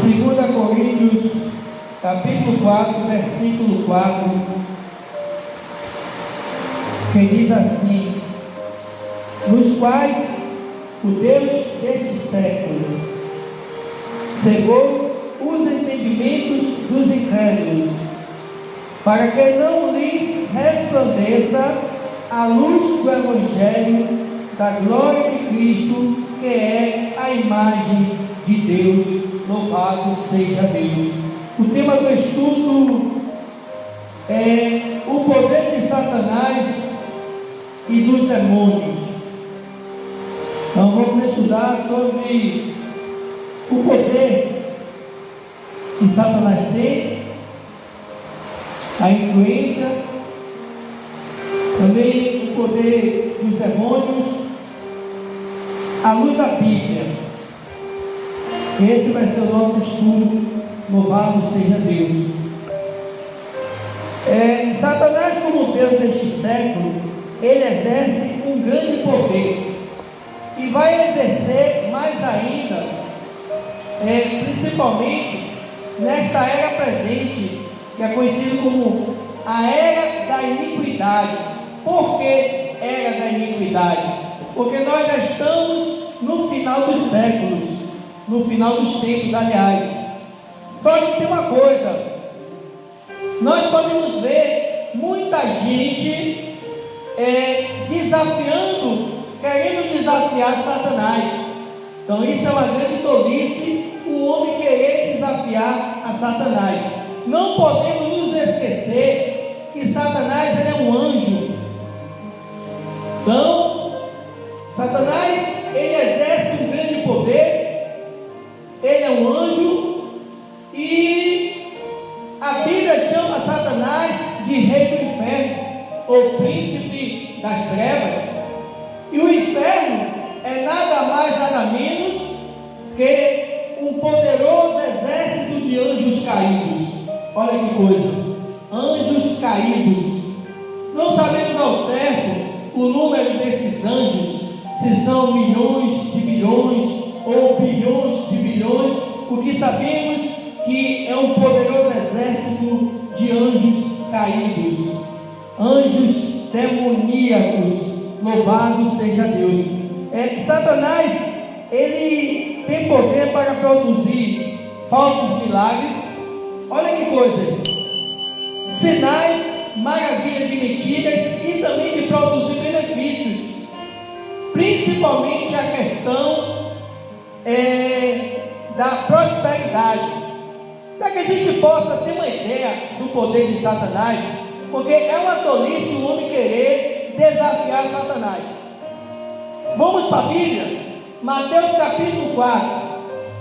2 Coríntios, capítulo 4, versículo 4, que diz assim: nos quais o Deus deste século cegou os entendimentos dos incrédulos, para que não lhes resplandeça a luz do Evangelho da glória de Cristo, que é a imagem de Deus. Louvado seja Deus. O tema do estudo é o poder de Satanás e dos demônios. Então vamos estudar sobre o poder que Satanás tem, a influência, também o poder dos demônios, à luz da Bíblia. Esse vai ser o nosso estudo. Louvado seja Deus. Satanás, como Deus deste século, ele exerce um grande poder e vai exercer mais ainda, principalmente nesta era presente, que é conhecido como a era da iniquidade. Por que era da iniquidade? Porque nós já estamos no final dos séculos, no final dos tempos, aliás. Só que tem uma coisa, nós podemos ver muita gente desafiando, querendo desafiar Satanás. Então isso é uma grande tolice, o homem querer desafiar a Satanás. Não podemos nos esquecer que Satanás, ele é um anjo. Então Satanás, ele exerce um grande poder, ele é um anjo, e a Bíblia chama Satanás de rei do inferno, ou príncipe das trevas. E o inferno é nada mais, nada menos que um poderoso exército de anjos caídos. Olha que coisa, anjos caídos. Não sabemos ao certo o número desses anjos, se são milhões de bilhões ou bilhões de bilhões. O que sabemos que é um poderoso exército de anjos caídos, anjos demoníacos. Louvado seja Deus. Satanás, ele tem poder para produzir falsos milagres. Olha que coisa, sinais, maravilhas de mentiras, e também de produzir benefícios, principalmente a questão da prosperidade. Para que a gente possa ter uma ideia do poder de Satanás, porque é uma tolice o homem querer desafiar Satanás. Vamos para a Bíblia, Mateus capítulo 4,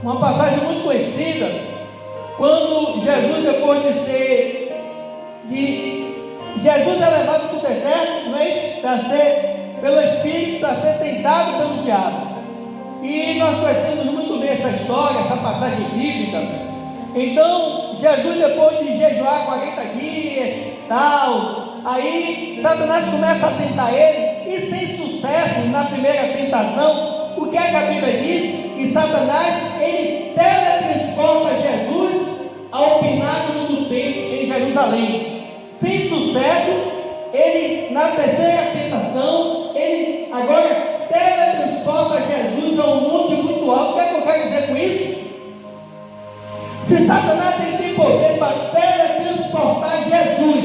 uma passagem muito conhecida, quando Jesus, depois Jesus é levado para o deserto, não é isso? Para ser, pelo Espírito, para ser tentado pelo diabo. E nós conhecemos muito bem essa história, essa passagem bíblica. Então, Jesus, depois de jejuar 40 dias, tal, aí Satanás começa a tentar ele, e sem sucesso na primeira tentação. O que é que a Bíblia diz? Que Satanás, ele teletransporta Jesus ao pináculo do templo em Jerusalém. Sem sucesso, ele, na terceira tentação, ele agora teletransporta Jesus a um monte muito alto. O que é que eu quero dizer com isso? Se Satanás, ele tem poder para teletransportar Jesus,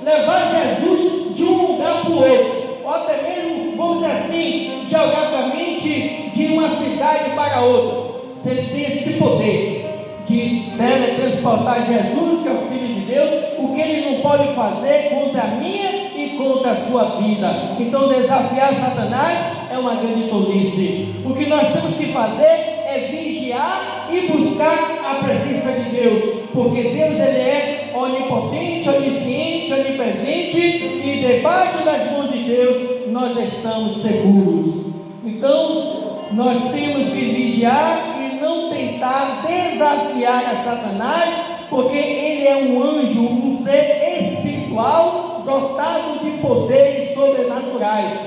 levar Jesus de um lugar para o outro, ou até mesmo, vamos dizer assim, geograficamente, de uma cidade para outra, se ele tem esse poder de teletransportar Jesus, que é o Filho de Deus, o que ele não pode fazer contra a minha e contra a sua vida? Então desafiar Satanás é uma grande tolice. O que nós temos que fazer é vigiar e buscar a presença de Deus, porque Deus, ele é onipotente, onisciente, onipresente, e debaixo das mãos de Deus nós estamos seguros. Então nós temos que vigiar e não tentar desafiar a Satanás, porque ele é um anjo, um ser espiritual dotado de poderes sobrenaturais,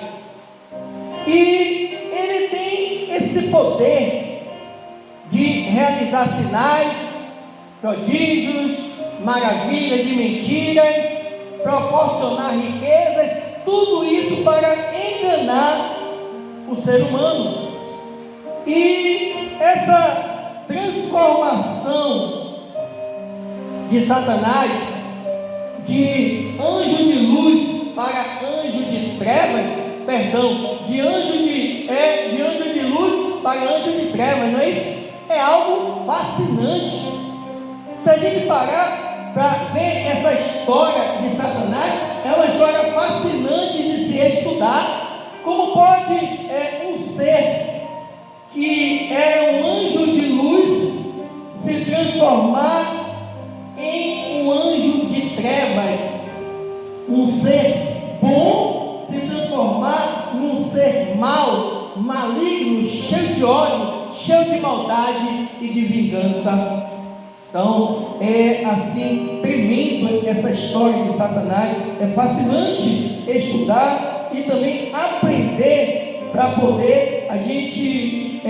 e ele tem esse poder de realizar sinais, prodígios, maravilhas de mentiras, proporcionar riquezas, tudo isso para enganar o ser humano. E essa transformação de Satanás de anjo de luz para anjo de trevas, de anjo de luz para anjo de trevas, não é isso? É algo fascinante. Se a gente parar para ver essa história de Satanás, é uma história fascinante de se estudar. Como pode um ser que era um anjo de luz se transformar em um anjo de trevas, um ser bom se transformar num ser mau, maligno, cheio de ódio, cheio de maldade e de vingança. Então é assim tremendo essa história de Satanás. É fascinante estudar e também aprender para poder a gente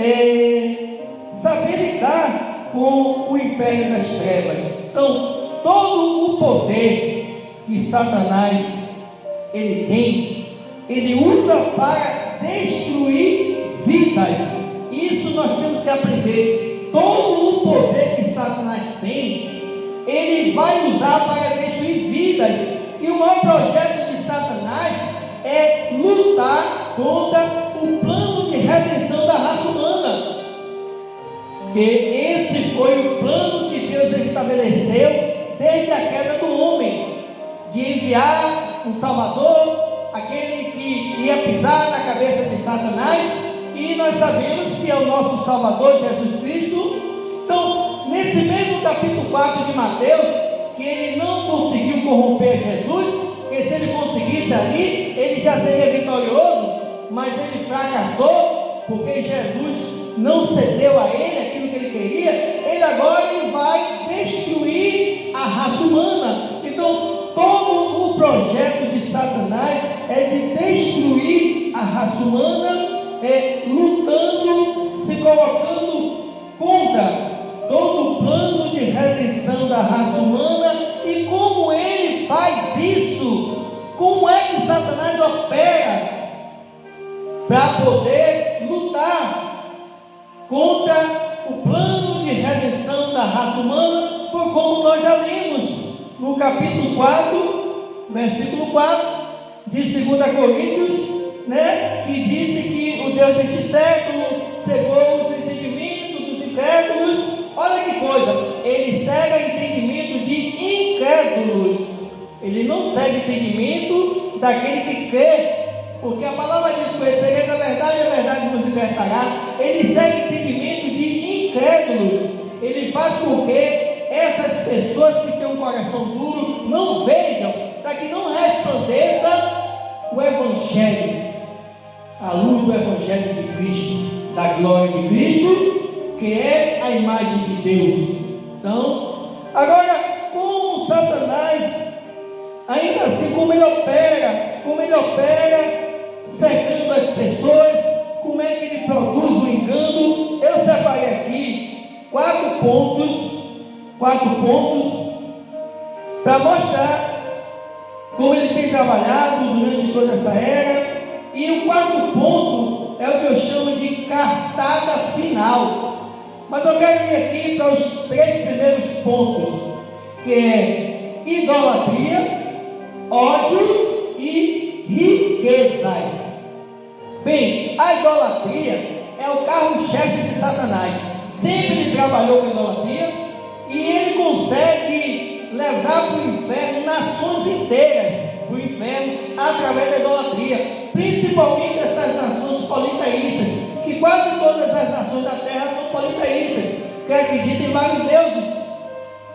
saber lidar com o império das trevas. Então todo o poder que Satanás ele tem, ele usa para destruir vidas. Isso nós temos que aprender. Todo o poder que Satanás tem, ele vai usar para destruir vidas. E o maior projeto de Satanás é lutar contra o plano de redenção da raça humana. Porque esse foi o plano que Deus estabeleceu desde a queda do homem, de enviar um Salvador, aquele que ia pisar na cabeça de Satanás. E nós sabemos que é o nosso Salvador Jesus Cristo. Então, nesse mesmo capítulo 4 de Mateus, que ele não conseguiu corromper Jesus, porque se ele conseguisse ali, ele já seria vitorioso, mas ele fracassou, porque Jesus não cedeu a ele aquilo que ele queria. Ele agora vai destruir a raça humana. Então, todo o projeto de Satanás é de destruir a raça humana, lutando, se colocando contra todo o plano de redenção da raça humana. E como ele faz isso? Como é que Satanás opera para poder lutar contra o plano de redenção da raça humana? Foi como nós já lemos no capítulo 4, versículo 4 de 2 Coríntios, que disse que o Deus deste século cegou os entendimentos dos incrédulos. Olha que coisa, ele cega entendimento de incrédulos, ele não cega entendimento daquele que crê, porque a palavra diz: conhecereis a verdade vos libertará. Ele cega entendimento de incrédulos, ele faz com que essas pessoas que têm um coração duro não vejam, para que não resplandeça o Evangelho, a luz do Evangelho de Cristo, da glória de Cristo, que é a imagem de Deus. Então, agora, como Satanás, ainda assim, como ele opera cegando as pessoas, como é que ele produz o engano? Eu separei aqui 4 pontos para mostrar como ele tem trabalhado durante toda essa era. E o 4º ponto é o que eu chamo de cartada final. Mas eu quero ir aqui para os 3 primeiros pontos, que é idolatria, ódio e riquezas. Bem, a idolatria é o carro-chefe de Satanás. Sempre ele trabalhou com a idolatria e ele consegue levar para o inferno nações inteiras, para o inferno, através da idolatria. Principalmente essas nações politeístas, que quase todas as nações da terra são politeístas, que acreditam em vários deuses.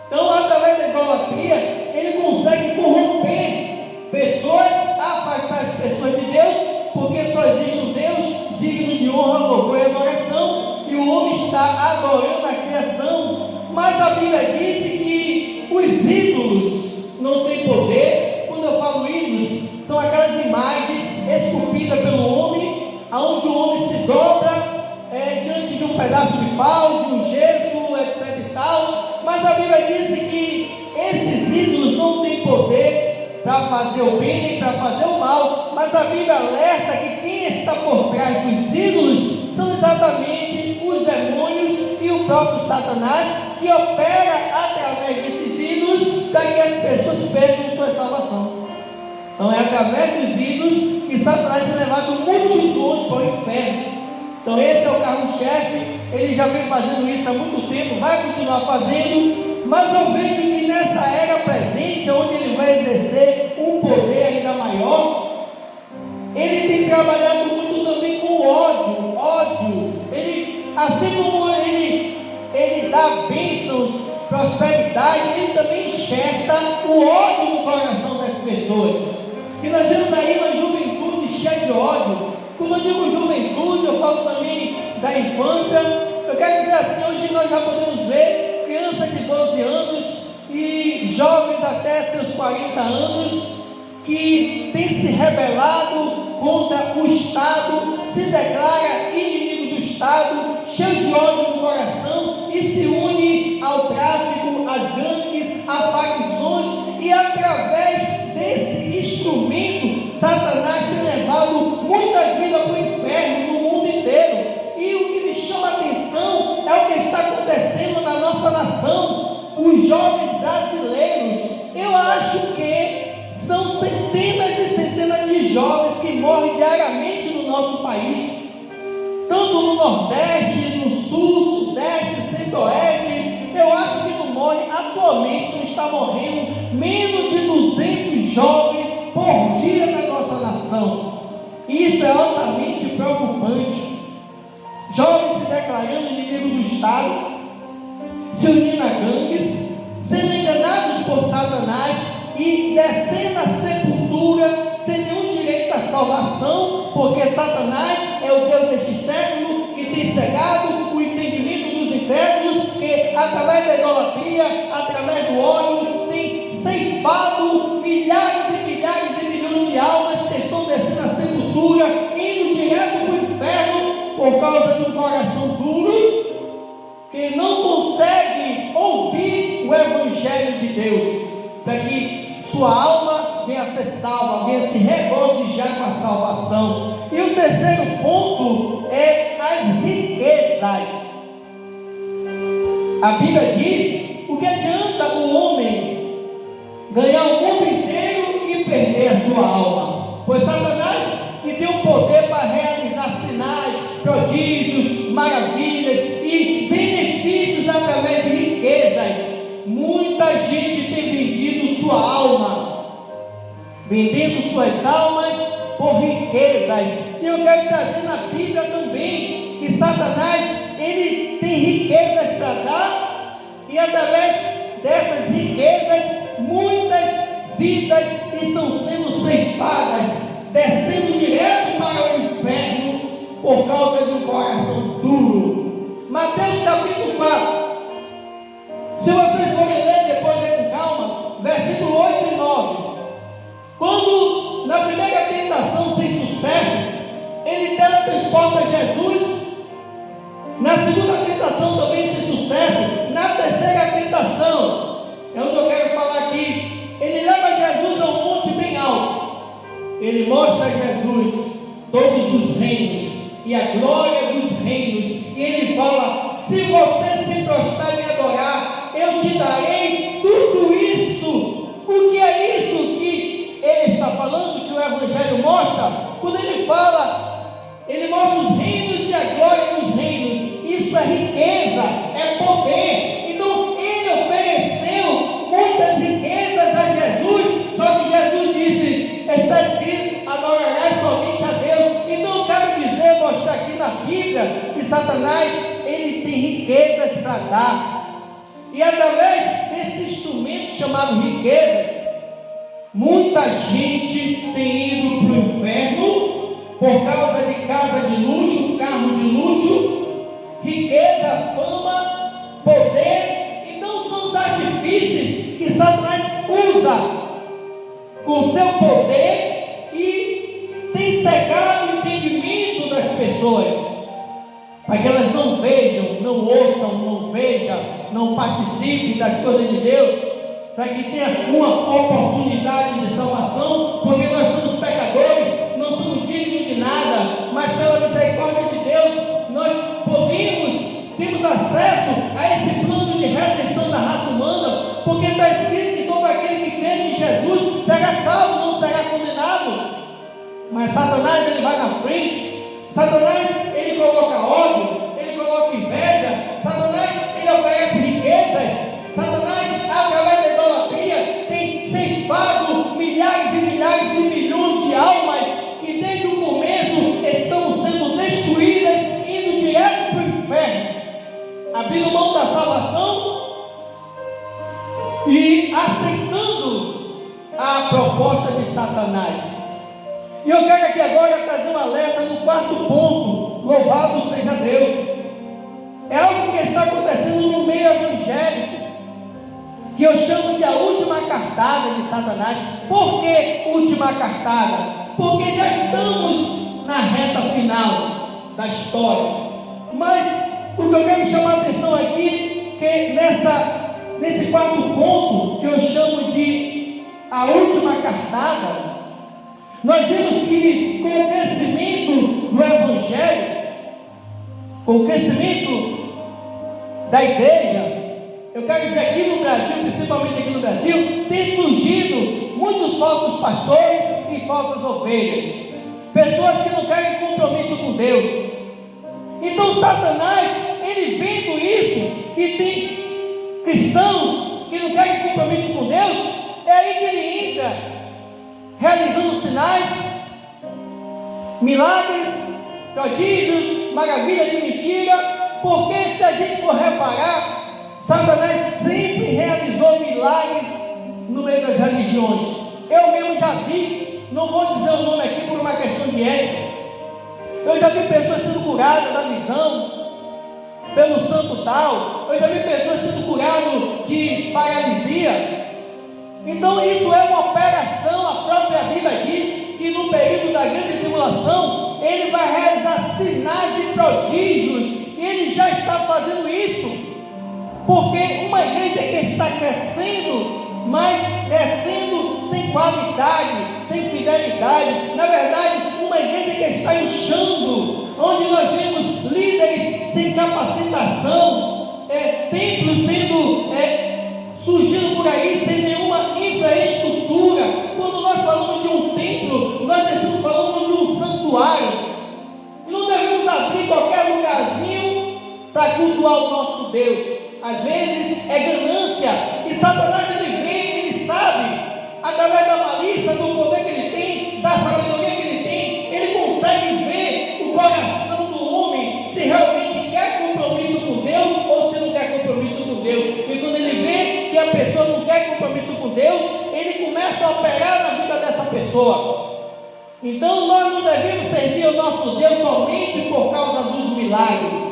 Então, através da idolatria, ele consegue corromper pessoas, afastar as pessoas de Deus, porque só existe um Deus digno de honra, louvor e adoração, e o homem está adorando a criação. Mas a Bíblia diz que os ídolos não têm poder. Quando eu falo ídolos, são aquelas imagens esculpidas pelo homem, aonde o homem se dobra diante de um pedaço de pau, de um gesso, etc. tal, mas a Bíblia diz que esses ídolos não têm poder para fazer o bem nem para fazer o mal, mas a Bíblia alerta que quem está por trás dos ídolos são exatamente os demônios e o próprio Satanás, que opera através desses ídolos para que as pessoas percam sua salvação. Então é através dos ídolos que Satanás tem levado multidões para o inferno. Então esse é o carro-chefe, ele já vem fazendo isso há muito tempo, vai continuar fazendo, mas eu vejo que nessa era presente, onde ele vai exercer um poder ainda maior, ele tem trabalhado muito também com ódio. Ele, assim como ele dá bênçãos, prosperidade, ele também enxerta o ódio no coração das pessoas. E nós vemos aí uma juventude cheia de ódio. Quando eu digo juventude, eu falo também da infância. Eu quero dizer assim, hoje nós já podemos ver crianças de 12 anos e jovens até seus 40 anos que têm se rebelado contra o Estado, se declara inimigo do Estado, cheio de ódio no coração e se une ao tráfico, às gangues, a facções, e através desse instrumento, Satanás tem levado muitas vidas para o inferno no mundo inteiro. E o que me chama a atenção é o que está acontecendo na nossa nação, os jovens brasileiros. Eu acho que são centenas e centenas de jovens que morrem diariamente no nosso país, tanto no Nordeste, no Sul, Sudeste, Centro-Oeste. Eu acho que não morre, atualmente não está morrendo menos de 200 jovens por dia na nossa nação. Isso é altamente preocupante. Jovens se declarando inimigo do Estado, se unindo a gangues, sendo enganados por Satanás e descendo à sepultura sem nenhum direito à salvação, porque Satanás é o Deus deste século que tem cegado o entendimento dos incrédulos, que através da idolatria, através do ódio, tem ceifado milhares e milhares e milhões de almas que estão descendo à sepultura, indo direto para o inferno por causa de um coração duro, que não consegue ouvir o Evangelho de Deus, para que sua alma venha a ser salva, venha se regozijar com a salvação. E o terceiro ponto é as riquezas. A Bíblia diz: o que adianta o homem ganhar o mundo inteiro e perder a sua alma? Pois Satanás, que tem o poder para realizar sinais, prodígios, maravilhas e benefícios através de riquezas, muita gente tem vendido sua alma, vendendo suas almas por riquezas. E eu quero trazer na Bíblia também que Satanás, ele tem riquezas para dar, e através dessas riquezas muitas vidas estão sendo ceifadas, descendo direto para o inferno por causa de um coração duro. Mateus capítulo 4, se vocês forem ler depois, ler com calma, versículo 8 e 9. Quando na primeira tentação sem sucesso, ele teletransporta Jesus, na segunda tentação também sem sucesso, na terceira tentação, é onde eu quero falar aqui, ele leva Jesus a um monte bem alto, ele mostra a Jesus todos os reinos e a glória dos reinos, e ele fala: se você se prostrar e me adorar, eu te darei tudo isso. O que é isso que ele está falando, que o Evangelho mostra? Quando ele fala, ele mostra os reinos e a glória dos reinos. Isso é riqueza, é poder. Então ele ofereceu muitas riquezas a Jesus, só que Jesus disse: está escrito, adorarás somente a Deus. Então eu quero dizer, mostrar aqui na Bíblia, que Satanás, ele tem riquezas para dar. E através desse instrumento chamado riquezas, muita gente tem ido para o inferno por causa de casa de luxo, carro de luxo, riqueza, fama, poder. Então são os artifícios que Satanás usa com seu poder e tem cegado o entendimento das pessoas, para que elas não vejam, não ouçam, não vejam, não participem das coisas de Deus, para que tenha uma oportunidade de salvação, porque nós somos pecadores, não somos dignos de nada, mas pela misericórdia de Deus, nós temos acesso a esse plano de redenção da raça humana, porque está escrito que todo aquele que crê em Jesus será salvo, não será condenado. Mas Satanás, ele vai na frente. Satanás, ele coloca ódio, ele coloca inveja. Satanás, ele oferece riquezas. Satanás, através da idolatria, tem ceifado milhares e milhares de milhões de almas que desde o começo estão sendo destruídas, indo direto para o inferno, abrindo mão da salvação e aceitando a proposta de Satanás. E eu quero aqui agora trazer um alerta no quarto ponto. Louvado seja Deus. É algo que está acontecendo no meio evangélico, que eu chamo de a última cartada de Satanás. Por que última cartada? Porque já estamos na reta final da história. Mas o que eu quero chamar a atenção aqui, que nesse quarto ponto, que eu chamo de a última cartada, nós vimos que com o crescimento do Evangelho, com o crescimento da igreja, eu quero dizer aqui no Brasil, principalmente aqui no Brasil, tem surgido muitos falsos pastores e falsas ovelhas, pessoas que não querem compromisso com Deus. Então Satanás, ele vendo isso, que tem cristãos que não querem compromisso com Deus, é aí que ele entra realizando sinais, milagres, prodígios, maravilha de mentira, porque se a gente for reparar, Satanás sempre realizou milagres no meio das religiões. Eu mesmo já vi, não vou dizer o nome aqui por uma questão de ética, eu já vi pessoas sendo curadas da visão, pelo santo tal, eu já vi pessoas sendo curadas de paralisia. Então isso é uma operação, a própria Bíblia diz que no período da grande tribulação, ele vai realizar sinais e prodígios, e ele já está fazendo isso, porque uma igreja que está crescendo, mas crescendo sem qualidade, sem fidelidade, na verdade, uma igreja que está inchando, onde nós vemos líderes sem capacitação, templos sendo surgindo por aí sem nenhuma infraestrutura. Quando nós falamos de um templo, nós estamos falando de um santuário, e não devemos abrir qualquer lugarzinho para cultuar o nosso Deus. Às vezes é ganância, e Satanás ele vem, ele sabe, através da malícia, do poder que ele tem, da sabedoria que ele tem, ele consegue ver o coração do homem, se realmente quer compromisso com Deus ou se não quer compromisso com Deus. E quando ele vê que a pessoa não quer compromisso com Deus, ele começa a operar na vida dessa pessoa. Então nós não devemos servir ao nosso Deus somente por causa dos milagres.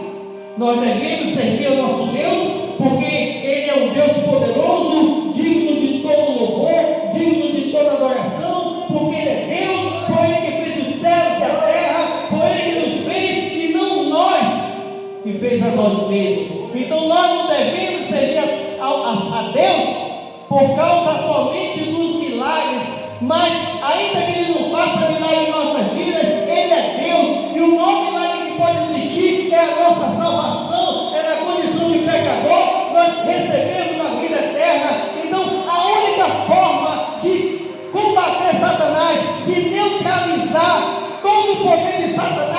Nós devemos servir ao nosso Deus porque Ele é um Deus poderoso, digno de todo louvor, digno de toda adoração, porque Ele é Deus, foi Ele que fez os céus e a terra, foi Ele que nos fez e não nós que fez a nós mesmos. Então nós não devemos servir a Deus por causa somente dos milagres, mas ainda que Ele não faça milagre em nossas vidas, Ele é Deus, e o maior milagre que pode existir é a nossa salvação, é na condição de pecador, nós recebemos a vida eterna. Então a única forma de combater Satanás, de neutralizar todo o poder de Satanás,